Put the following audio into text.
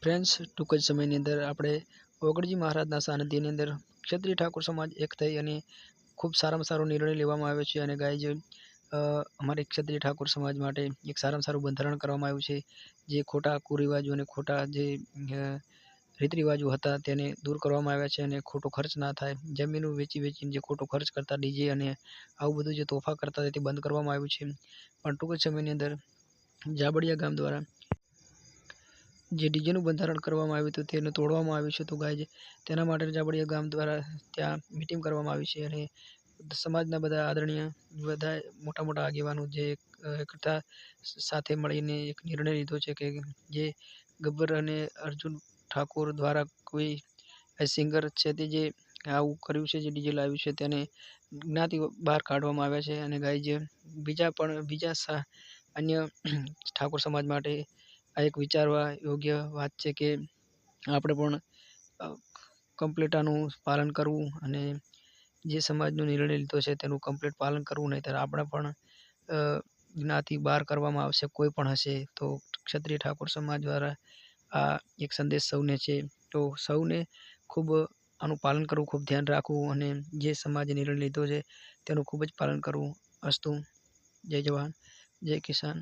Friends, ટૂંક જ સમયની અંદર આપણે ઓગણજી મહારાજના સાનિધ્યની અંદર ક્ષત્રિય ઠાકોર સમાજ એક થઈ અને ખૂબ સારામાં સારો નિર્ણય લેવામાં આવ્યો છે. અને ગાય જે અમારે ક્ષત્રિય ઠાકોર સમાજ માટે એક સારામાં સારું બંધારણ કરવામાં આવ્યું છે. જે ખોટા કુરિવાજો અને ખોટા જે રીત રિવાજો હતા તેને દૂર કરવામાં આવ્યા છે અને ખોટો ખર્ચ ના થાય. જમીનો વેચીને જે ખોટો ખર્ચ કરતા ડીજે અને આવું બધું જે તોફા કરતા તે બંધ કરવામાં આવ્યું છે. પણ ટૂંક જ સમયની અંદર જાબડિયા ગામ દ્વારા જે ડીજેનું બંધારણ કરવામાં આવ્યું હતું તેને તોડવામાં આવ્યું છે. તો ગાય તેના માટે જાબડિયા ગામ દ્વારા ત્યાં મિટિંગ કરવામાં આવી છે અને સમાજના બધા આદરણીય બધા મોટા આગેવાનો જે એકતા સાથે મળીને એક નિર્ણય લીધો છે કે જે ગબ્બર અને અર્જુન ઠાકોર દ્વારા કોઈ સિંગર છે તે જે આવું કર્યું છે, જે ડીજે લાવ્યું છે તેને જ્ઞાતિ બહાર કાઢવામાં આવ્યા છે. અને ગાય જે બીજા અન્ય ઠાકોર સમાજ માટે આ એક વિચારવા યોગ્ય વાત છે કે આપણે પણ કમ્પ્લીટ આનું પાલન કરવું અને જે સમાજનો નિર્ણય લીધો છે તેનું કમ્પ્લીટ પાલન કરવું, નહીંતર આપણે પણ જ્ઞાતિ બહાર કરવામાં આવશે. કોઈ પણ હશે તો ક્ષત્રિય ઠાકોર સમાજ દ્વારા આ એક સંદેશ સૌને છે. તો સૌને ખૂબ આનું પાલન કરવું, ખૂબ ધ્યાન રાખવું અને જે સમાજે નિર્ણય લીધો છે તેનું ખૂબ જ પાલન કરવું. અસ્તુ. જય જવાન, જય કિસાન.